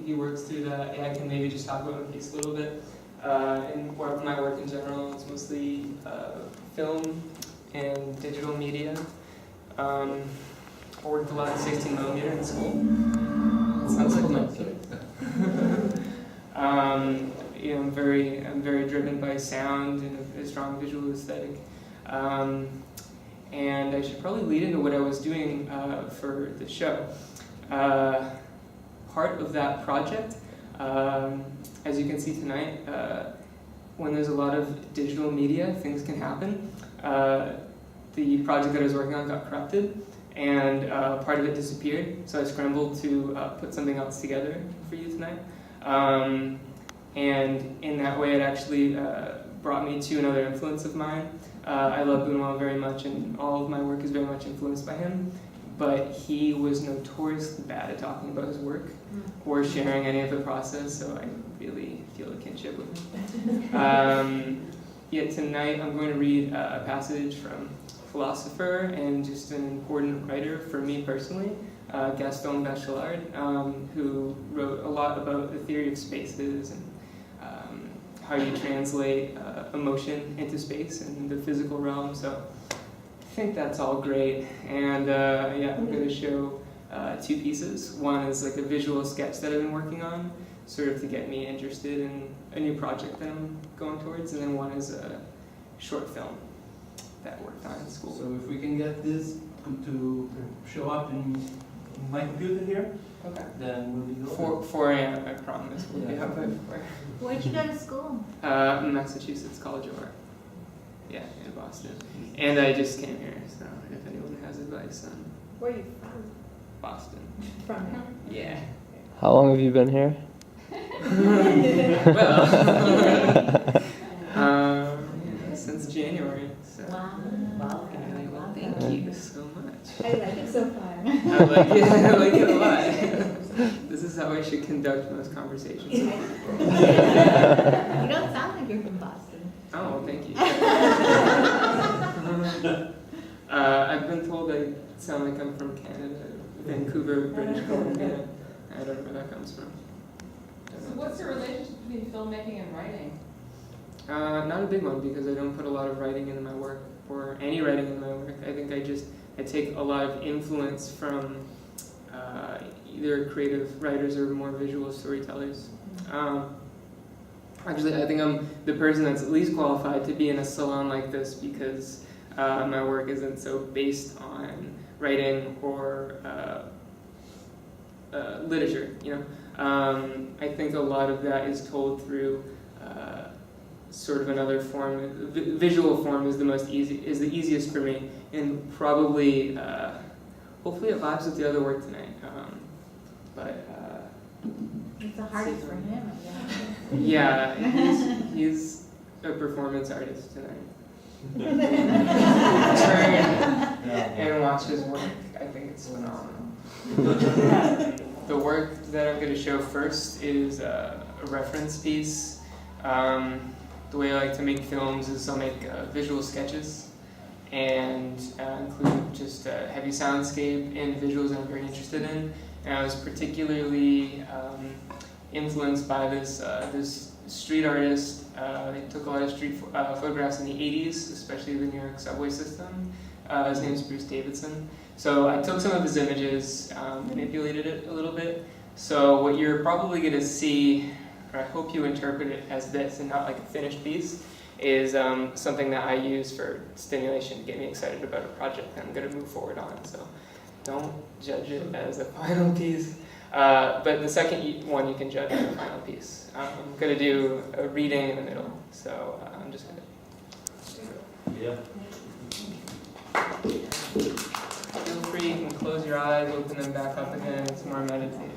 he works through that, I can maybe just talk about my piece a little bit. And my work in general, it's mostly film and digital media. I worked a lot in 16mm in school. It sounds like my I'm very driven by sound and a strong visual aesthetic. And I should probably lead into what I was doing for the show. Part of that project, as you can see tonight, when there's a lot of digital media, things can happen. The project that I was working on got corrupted, and part of it disappeared, so I scrambled to put something else together for you tonight. And in that way, it actually brought me to another influence of mine. I love Bunuel very much, and all of my work is very much influenced by him. But he was notoriously bad at talking about his work or sharing any of the process, so I really feel a kinship with him. Yet tonight I'm going to read a passage from a philosopher and just an important writer for me personally, Gaston Bachelard, who wrote a lot about the theory of spaces and how you translate emotion into space and the physical realm. So I think that's all great, and I'm going to show two pieces. One is like a visual sketch that I've been working on, sort of to get me interested in a new project that I'm going towards, and then one is a short film that I worked on in school. So if we can get this to show up in my computer here, okay, then we'll be going. 4 a.m. I promise we'll be up by 4. Where'd you go to school? Massachusetts College of Art. Yeah, in Boston. And I just came here, so if anyone has advice on Where are you from? Boston. From here? Yeah. How long have you been here? Well, since January. So. Wow. Well, thank you so much. I like it so far. I like it. I like it a lot. This is how I should conduct most conversations. You don't sound like you're from Boston. Oh, thank you. I've been told I sound like I'm from Canada, Vancouver, British Columbia. I don't know where that comes from. So what's the relationship between filmmaking and writing? Not a big one, because I don't put a lot of writing into my work, or any writing in my work. I think I take a lot of influence from either creative writers or more visual storytellers. Actually, I think I'm the person that's at least qualified to be in a salon like this, because my work isn't so based on writing or literature. I think a lot of that is told through sort of another form. Visual form is the easiest for me, and probably hopefully it vibes with the other work tonight. It's the hardest for him, I guess. Yeah, he's a performance artist tonight. Turn and watch his work. I think it's phenomenal. The work that I'm going to show first is a reference piece. The way I like to make films is I'll make visual sketches and include just a heavy soundscape and visuals I'm very interested in. And I was particularly influenced by this street artist. He took a lot of street photographs in the 80s, especially the New York subway system. His name is Bruce Davidson. So I took some of his images, manipulated it a little bit. So what you're probably going to see, or I hope you interpret it as this and not like a finished piece, is something that I use for stimulation to get me excited about a project that I'm going to move forward on. So don't judge it as a final piece. But the second one you can judge as a final piece. I'm going to do a reading in the middle, so I'm just going to... Yeah. Feel free, you can close your eyes, open them back up again. It's more meditative.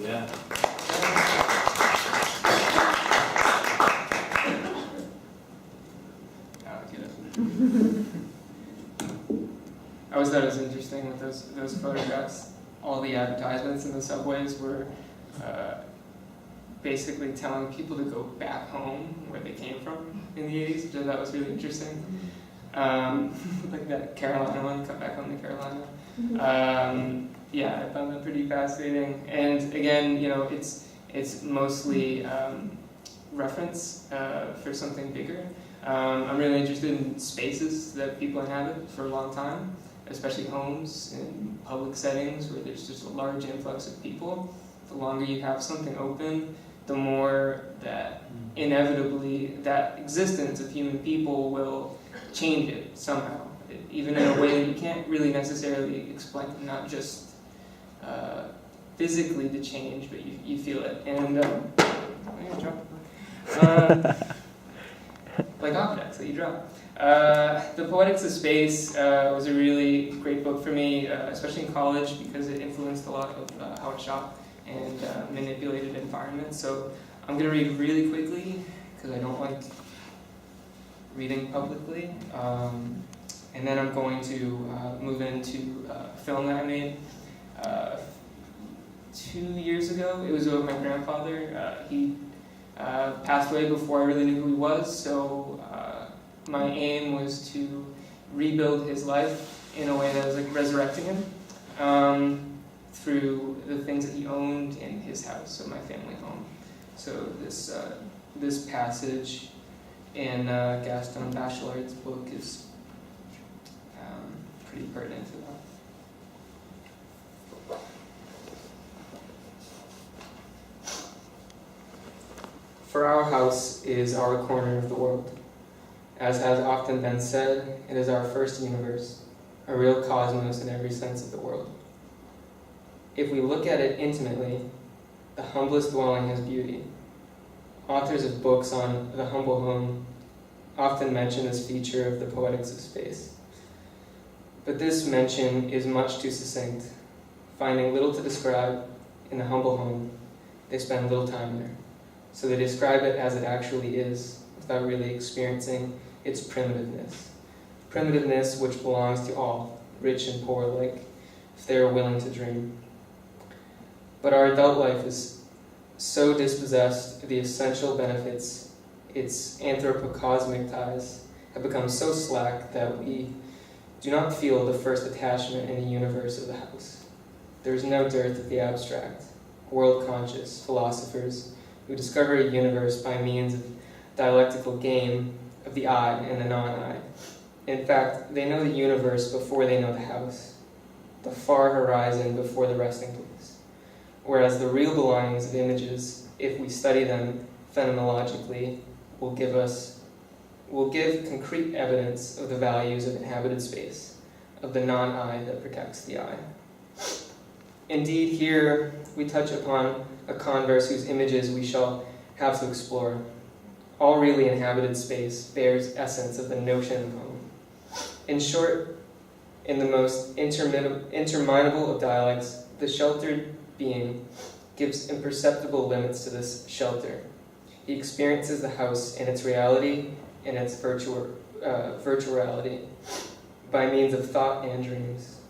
Yeah. I always thought it was interesting with those photographs. All the advertisements in the subways were basically telling people to go back home where they came from in the 80s, which I thought was really interesting. Like that Carolina one, come back home to Carolina. Yeah, I found that pretty fascinating. And again, it's mostly reference for something bigger. I'm really interested in spaces that people inhabit for a long time, especially homes in public settings where there's just a large influx of people. The longer you have something open, the more that inevitably that existence of human people will change it somehow, even in a way that you can't really necessarily explain, not just physically the change, but you feel it. And like objects that you drop. The Poetics of Space was a really great book for me, especially in college, because it influenced a lot of how I shop and manipulated environments. So I'm going to read really quickly, because I don't like reading publicly. And then I'm going to move into a film that I made 2 years ago. It was about my grandfather. He passed away before I really knew who he was, so my aim was to rebuild his life in a way that was like resurrecting him through the things that he owned in his house, so my family home. So this passage in Gaston Bachelard's book is pretty pertinent to that. For our house is our corner of the world. As has often been said, it is our first universe, a real cosmos in every sense of the word. If we look at it intimately, the humblest dwelling has beauty. Authors of books on the humble home often mention this feature of the Poetics of Space. But this mention is much too succinct. Finding little to describe in the humble home, they spend little time there. So they describe it as it actually is, without really experiencing its primitiveness. Primitiveness which belongs to all, rich and poor alike, if they are willing to dream. But our adult life is so dispossessed of the essential benefits, its anthropocosmic ties have become so slack that we do not feel the first attachment in the universe of the house. There is no dearth of the abstract, world-conscious philosophers who discover a universe by means of dialectical game of the I and the non-I. In fact, they know the universe before they know the house, the far horizon before the resting place. Whereas the real belongings of images, if we study them phenomenologically, will give concrete evidence of the values of inhabited space, of the non-I that protects the I. Indeed, here we touch upon a converse whose images we shall have to explore. All really inhabited space bears essence of the notion of home. In short, in the most interminable of dialects, the sheltered being gives imperceptible limits to this shelter. He experiences the house in its reality and its virtuality by means of thought and dreams.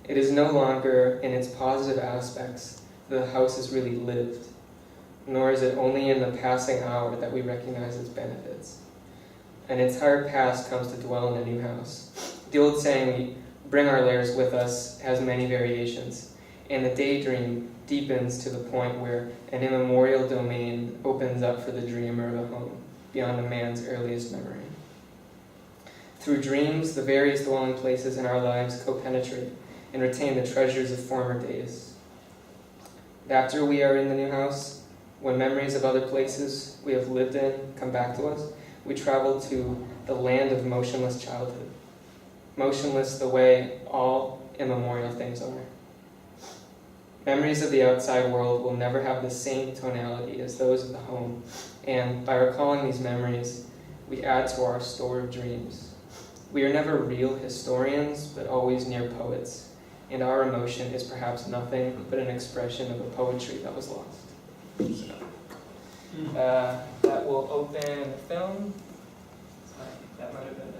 It is no longer in its positive aspects that the house is really lived, nor is it only in the passing hour that we recognize its benefits. An entire past comes to dwell in a new house. The old saying, we bring our layers with us, has many variations, and the daydream deepens to the point where an immemorial domain opens up for the dreamer of a home, beyond a man's earliest memory. Through dreams, the various dwelling places in our lives co-penetrate and retain the treasures of former days. After we are in the new house, when memories of other places we have lived in come back to us, we travel to the land of motionless childhood, motionless the way all immemorial things are. Memories of the outside world will never have the same tonality as those of the home, and by recalling these memories, we add to our store of dreams. We are never real historians, but always near poets, and our emotion is perhaps nothing but an expression of a poetry that was lost. So, that will open the film. Sorry, that might have been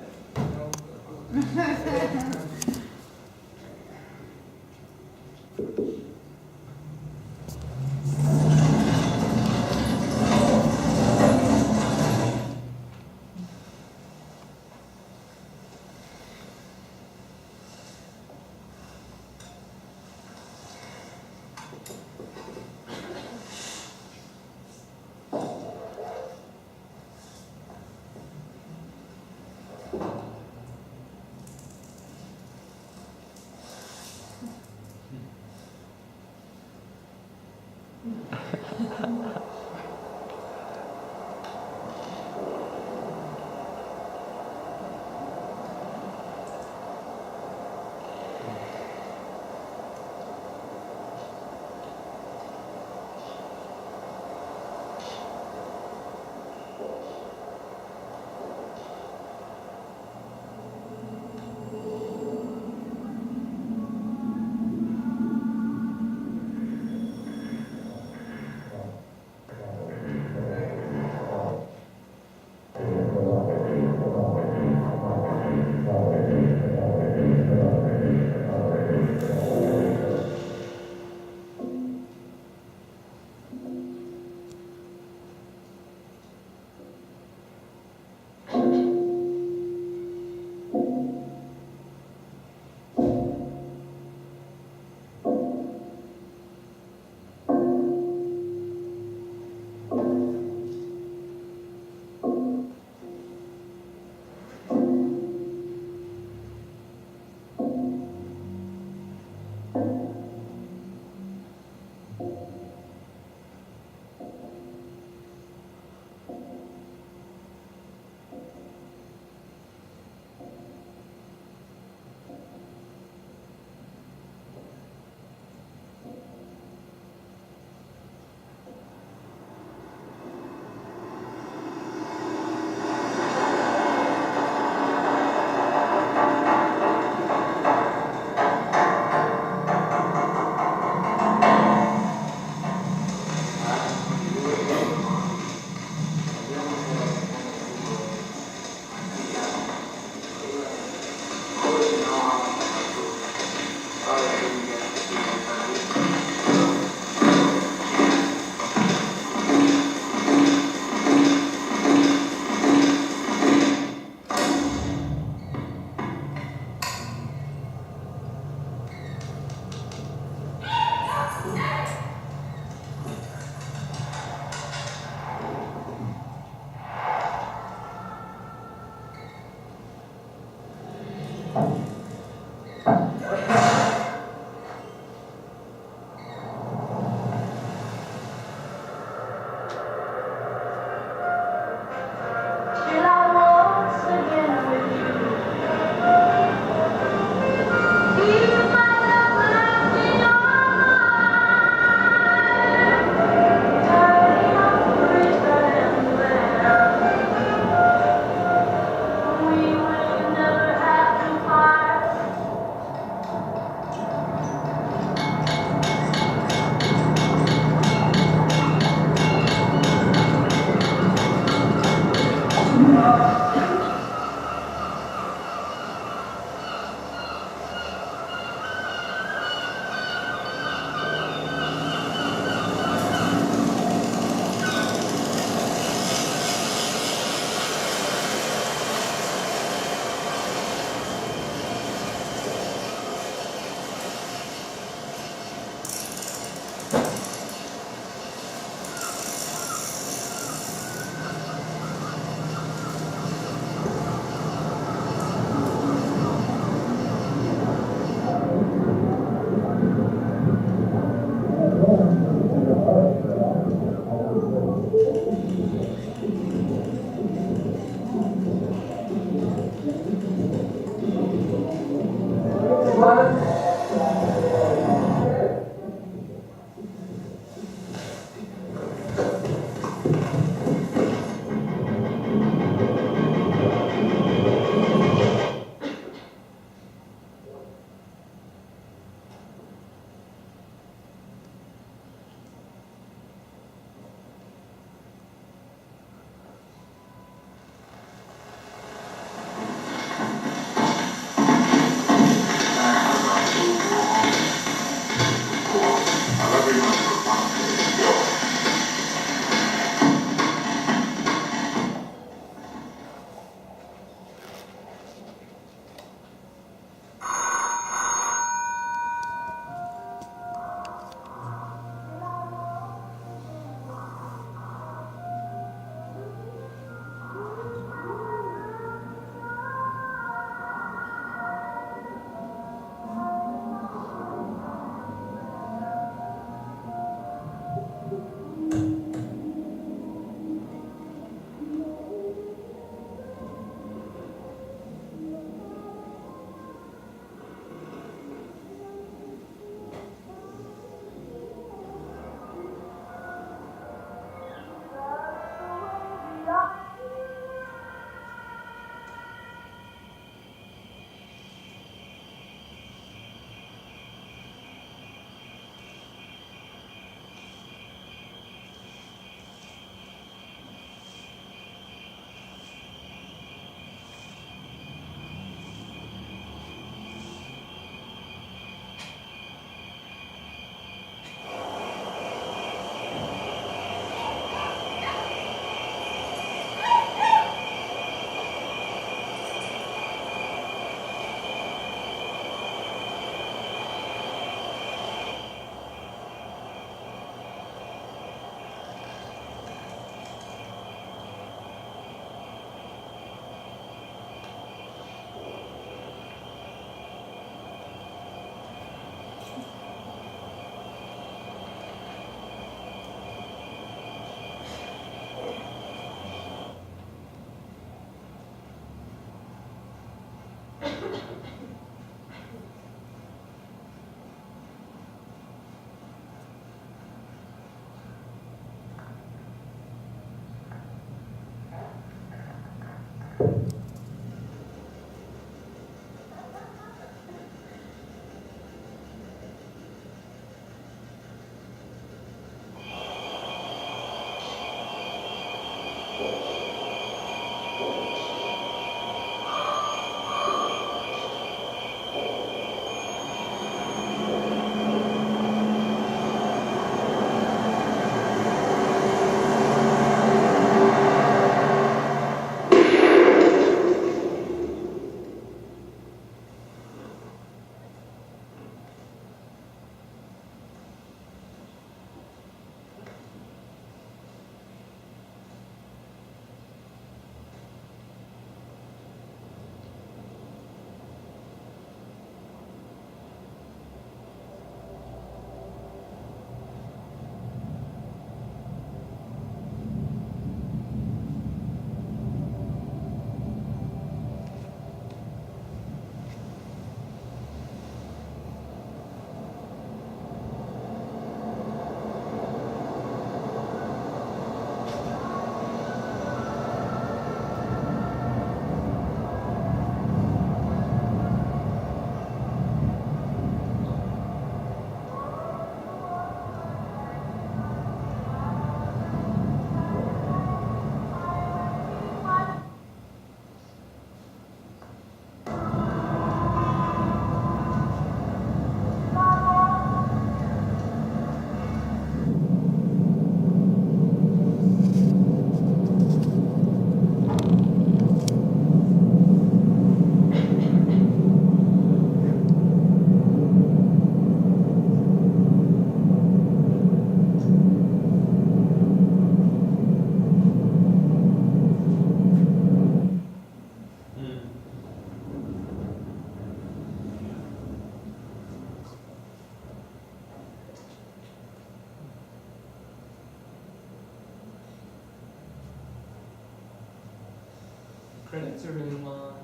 It's a really long.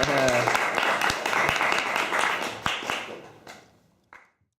Yeah.